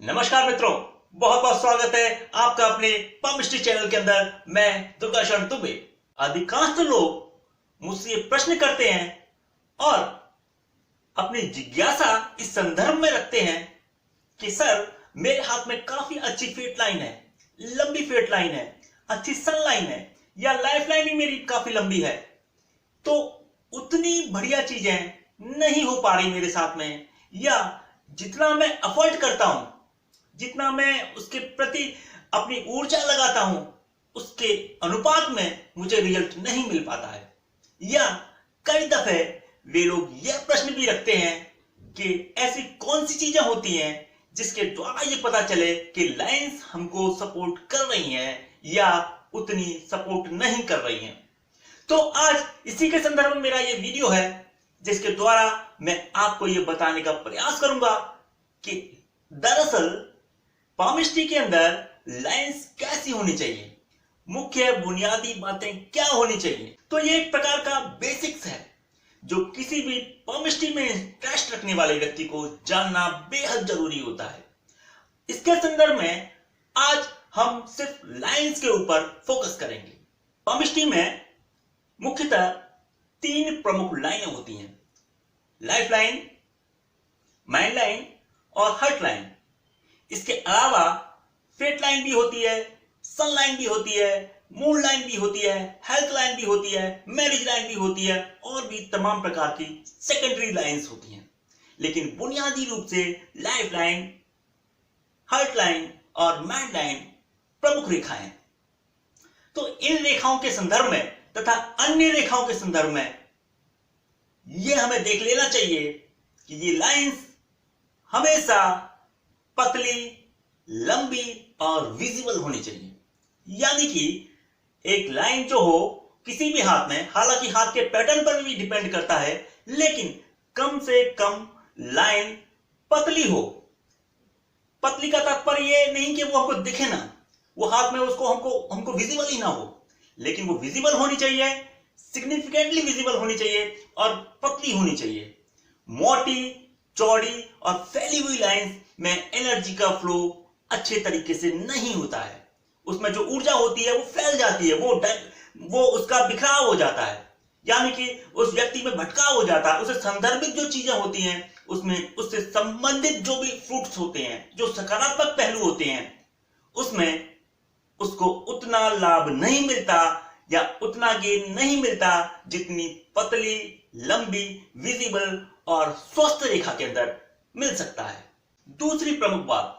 नमस्कार मित्रों, बहुत बहुत स्वागत है आपका अपने पमिस्ट्री चैनल के अंदर। मैं दुर्गाशरण दुबे। अधिकांश लोग मुझसे ये प्रश्न करते हैं और अपनी जिज्ञासा इस संदर्भ में रखते हैं कि सर, मेरे हाथ में काफी अच्छी फेट लाइन है, लंबी फेट लाइन है, अच्छी सन लाइन है, या लाइफ लाइन भी मेरी काफी लंबी है, तो उतनी बढ़िया चीजें नहीं हो पा रही मेरे साथ में, या जितना मैं अफोर्ड करता हूं, जितना मैं उसके प्रति अपनी ऊर्जा लगाता हूं, उसके अनुपात में मुझे रिजल्ट नहीं मिल पाता है। या कई दफे वे लोग यह प्रश्न भी रखते हैं कि ऐसी कौन सी चीजें होती हैं जिसके द्वारा ये पता चले कि लाइंस हमको सपोर्ट कर रही हैं या उतनी सपोर्ट नहीं कर रही हैं। तो आज इसी के संदर्भ में मेरा ये वीडियो है, जिसके द्वारा मैं आपको ये बताने का प्रयास करूंगा कि दरअसल पामिस्ट्री के अंदर लाइंस कैसी होनी चाहिए, मुख्य बुनियादी बातें क्या होनी चाहिए। तो ये एक प्रकार का बेसिक्स है जो किसी भी पामिस्ट्री में इंटरेस्ट रखने वाले व्यक्ति को जानना बेहद जरूरी होता है। इसके संदर्भ में आज हम सिर्फ लाइंस के ऊपर फोकस करेंगे। पामिस्ट्री में मुख्यतः तीन प्रमुख लाइनें होती हैं: लाइफ लाइन, माइंड लाइन और हर्ट लाइन। इसके अलावा फेट लाइन भी होती है, सन लाइन भी होती है, मून लाइन भी होती है, हेल्थ लाइन भी होती है, मैरिज लाइन भी होती है, और भी तमाम प्रकार की सेकेंडरी लाइंस होती हैं। लेकिन बुनियादी रूप से लाइफ लाइन, हर्ट लाइन और माइंड लाइन प्रमुख रेखाएं। तो इन रेखाओं के संदर्भ में तथा अन्य रेखाओं के संदर्भ में यह हमें देख लेना चाहिए कि ये लाइंस हमेशा पतली, लंबी और विजिबल होनी चाहिए। यानी कि एक लाइन जो हो किसी भी हाथ में, हालांकि हाथ के पैटर्न पर भी डिपेंड करता है, लेकिन कम से कम लाइन पतली हो। पतली का तात्पर्य ये नहीं कि वो हमको दिखे ना, वो हाथ में उसको हमको विजिबल ही ना हो, लेकिन वो विजिबल होनी चाहिए, सिग्निफिकेंटली विजिबल होनी चाहिए और पतली होनी चाहिए। मोटी, चौड़ी और फैली हुई लाइंस में एनर्जी का फ्लो अच्छे तरीके से नहीं होता है। उसमें जो ऊर्जा होती है वो फैल जाती है, वो उसका बिखराव हो जाता है, यानी कि उस व्यक्ति में भटकाव हो जाता है। उसे संदर्भित जो चीजें होती हैं, उसमें उससे संबंधित जो भी फ्रूट्स होते हैं, जो सकारात्मक पहलू होते हैं, उसमें उसको उतना लाभ नहीं मिलता या उतना गेन नहीं मिलता जितनी पतली, लंबी, विजिबल और स्वस्थ रेखा के अंदर मिल सकता है। दूसरी प्रमुख बात,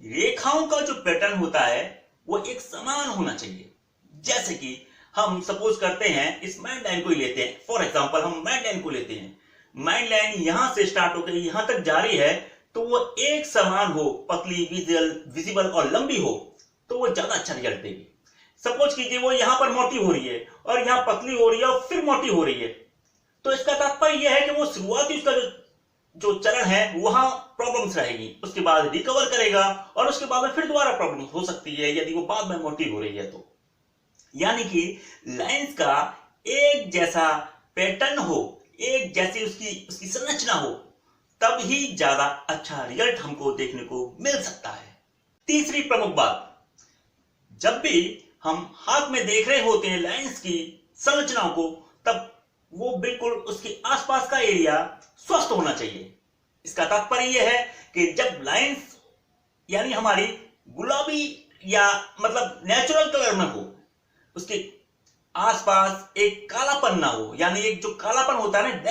रेखाओं का जो पैटर्न होता है वो एक समान होना चाहिए। जैसे कि हम सपोज करते हैं, इस माइंड लाइन को ही लेते हैं, फॉर एग्जांपल हम माइंड लाइन को लेते हैं। माइंड लाइन यहां से स्टार्ट होकर यहां तक जारी है, तो वो एक समान हो, पतली, विजिबल और लंबी हो, तो वो ज्यादा अच्छा रिजल्ट देगी। सपोज कीजिए वो यहां पर मोटी हो रही है और यहां पतली हो रही है और फिर मोटी हो रही है, तो इसका तात्पर्य यह है कि वो शुरुआती उसका जो चरण है वहां प्रॉब्लम्स रहेगी, उसके बाद रिकवर करेगा और उसके बाद में फिर दोबारा प्रॉब्लम हो सकती है यदि वो बाद में मोटी हो रही है तो। यानी कि लाइंस का एक जैसा पैटर्न हो, एक जैसी उसकी संरचना हो, तब ही ज्यादा अच्छा रिजल्ट हमको देखने को मिल सकता है। तीसरी प्रमुख बात, जब भी हम हाथ में देख रहे होते हैं लाइंस की संरचनाओं को, तब वो बिल्कुल उसके आसपास का एरिया स्वस्थ होना चाहिए। इसका तात्पर्य यह है कि जब लाइंस यानी हमारी गुलाबी या मतलब नेचुरल कलर में हो, उसके आसपास एक कालापन ना हो, यानी एक जो कालापन होता है ना,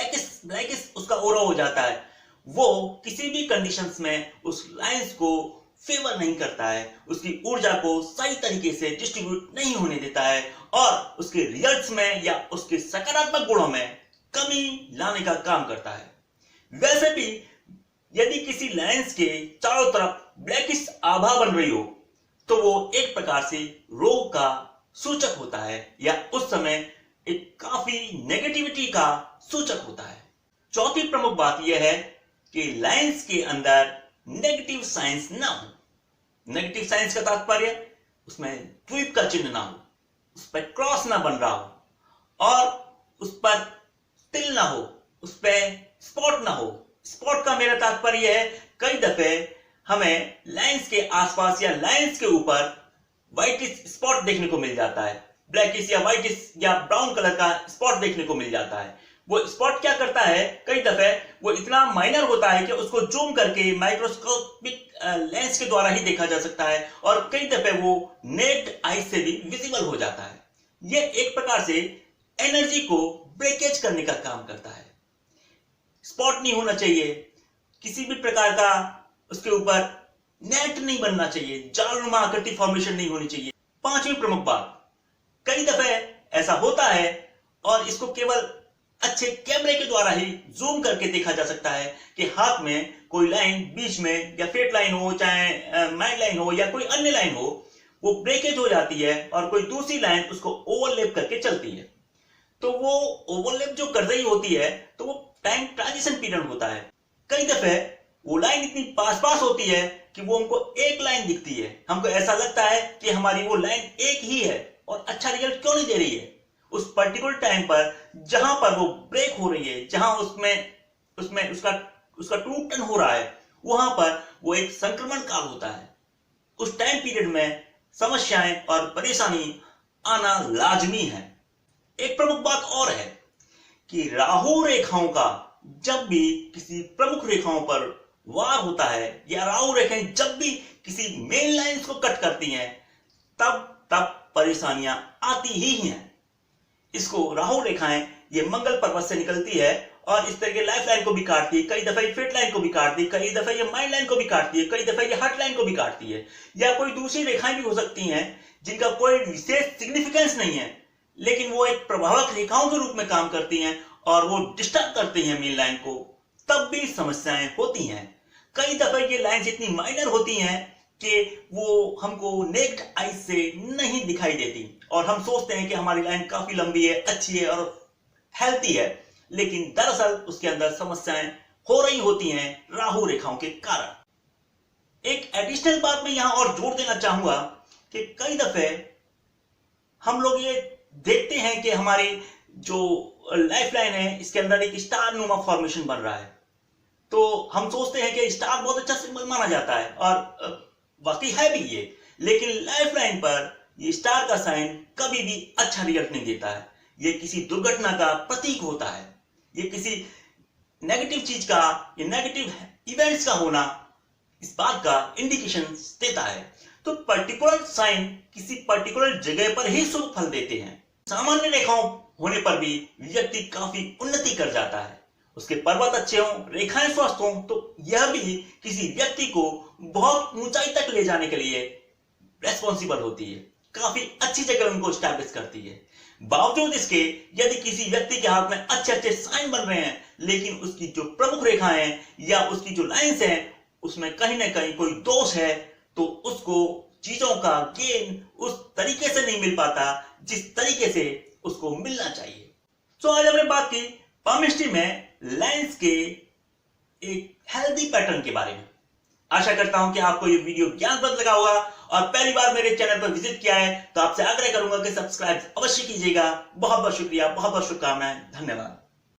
ब्लैकिश उसका ओरा हो जाता है, वो किसी भी कंडीशंस में उस लाइंस को फेवर नहीं करता है, उसकी ऊर्जा को सही तरीके से डिस्ट्रीब्यूट नहीं होने देता है और उसके रिजल्ट्स में या उसके सकारात्मक गुणों में कमी लाने का काम करता है। वैसे भी यदि किसी लाइंस के चारों तरफ ब्लैकिश आभा बन रही हो, तो वो एक प्रकार से रोग का सूचक होता है या उस समय एक काफी नेगेटिविटी का सूचक होता है। चौथी प्रमुख बात यह है कि लाइंस के अंदर नेगेटिव साइंस ना हो। नेगेटिव साइंस का तात्पर्य उसमें द्वीप का चिन्ह ना हो, उस पर क्रॉस ना बन रहा हो और उस पर तिल ना हो, उस पर स्पॉट ना हो। स्पॉट का मेरा तात्पर्य है, कई दफे हमें लाइंस के आसपास या लाइंस के ऊपर व्हाइटिश स्पॉट देखने को मिल जाता है, ब्लैकिश या व्हाइटिश या ब्राउन कलर का स्पॉट देखने को मिल जाता है। वो स्पॉट क्या करता है, कई दफे वो इतना माइनर होता है कि उसको जूम करके माइक्रोस्कोपिक लेंस के द्वारा ही देखा जा सकता है और कई दफे वो नेक्ड आई से भी विजिबल हो जाता है। ये एक प्रकार से एनर्जी को ब्रेकेज करने का काम करता है। स्पॉट नहीं होना चाहिए, किसी भी प्रकार का उसके ऊपर नेट नहीं बनना चाहिए, जालनुमा आकृति फॉर्मेशन नहीं होनी चाहिए। पांचवी प्रमुख बात, कई दफे ऐसा होता है और इसको केवल अच्छे कैमरे के द्वारा ही जूम करके देखा जा सकता है कि हाथ में कोई लाइन बीच में या फेट लाइन हो, चाहे माइड लाइन हो या कोई अन्य लाइन हो, वो ब्रेकेज हो जाती है और कोई दूसरी लाइन उसको ओवरलैप करके चलती है। तो वो ओवरलैप जो कर रही होती है तो वो टाइम ट्रांजिशन पीरियड होता है। कई दफे वो लाइन इतनी पास पास होती है कि वो हमको एक लाइन दिखती है, हमको ऐसा लगता है कि हमारी वो लाइन एक ही है और अच्छा रिजल्ट क्यों नहीं दे रही है। उस पर्टिकुलर टाइम पर जहां पर वो ब्रेक हो रही है, जहां उसमें उसका टूटन हो रहा है, वहां पर वो एक संक्रमण काल होता है। उस टाइम पीरियड में समस्याएं और परेशानी आना लाजमी है। एक प्रमुख बात और है कि राहु रेखाओं का जब भी किसी प्रमुख रेखाओं पर वार होता है या राहु रेखाएं जब भी किसी मेन लाइंस को कट करती हैं, तब परेशानियां आती ही हैं। इसको राहु रेखाएं ये मंगल पर्वत से निकलती है और इस तरह के लाइफ लाइन को भी काटती है, कई दफा ये फेट लाइन को भी काटती है, कई दफा ये माइंड लाइन को भी काटती है, कई दफा ये हार्ट लाइन को भी काटती है, या कोई दूसरी रेखाएं भी हो सकती हैं जिनका कोई विशेष सिग्निफिकेंस नहीं है, लेकिन वो एक प्रभावक रेखाओं के रूप में काम करती हैं और वो डिस्टर्ब करती हैं मेन लाइन को, तब भी समस्याएं होती हैं। कई दफा ये लाइंस इतनी माइनर होती हैं कि वो हमको नेक्ड आई से नहीं दिखाई देती और हम सोचते हैं कि हमारी लाइन काफी लंबी है, अच्छी है और हेल्थी है, लेकिन दरअसल उसके अंदर समस्याएं हो रही होती हैं राहु रेखाओं के कारण। एक एडिशनल बात मैं यहां और जोड़ देना चाहूंगा कि कई दफे हम लोग ये देखते हैं कि हमारी जो लाइफ लाइन है इसके अंदर एक स्टार नुमा फॉर्मेशन बन रहा है, तो हम सोचते हैं कि स्टार बहुत अच्छा सिंबल माना जाता है और वाकई है भी ये, लेकिन लाइफ लाइन पर ये स्टार का साइन कभी भी अच्छा रिजल्ट नहीं देता है। ये किसी दुर्घटना का प्रतीक होता है, ये किसी नेगेटिव चीज का या नेगेटिव इवेंट्स का होना इस बात का इंडिकेशन देता है। तो पर्टिकुलर साइन किसी पर्टिकुलर जगह पर ही शुभ फल देते हैं। सामान्य रेखाओं होने पर भी व्यक्ति काफी उन्नति कर जाता है, उसके पर्वत अच्छे हों, रेखाएं स्वस्थ हों, तो यह भी किसी व्यक्ति को बहुत ऊंचाई तक ले जाने के लिए रेस्पॉन्सिबल होती है, काफी अच्छी जगह उनको स्टैब्लिश करती है। बावजूद इसके यदि किसी व्यक्ति के हाथ में अच्छे अच्छे साइन बन रहे हैं, लेकिन उसकी जो प्रमुख रेखाएं हैं या उसकी जो लाइंस हैं उसमें कहीं ना कहीं कोई दोष है, तो उसको चीजों का गेन उस तरीके से नहीं मिल पाता जिस तरीके से उसको मिलना चाहिए। तो आज हमने बात की पामिस्ट्री में लाइंस के एक हेल्दी पैटर्न के बारे में। आशा करता हूं कि आपको ये वीडियो ज्ञानप्रद लगा होगा और पहली बार मेरे चैनल पर विजिट किया है तो आपसे आग्रह करूंगा कि सब्सक्राइब अवश्य कीजिएगा। बहुत बहुत शुक्रिया, बहुत बहुत शुभकामनाएं, धन्यवाद।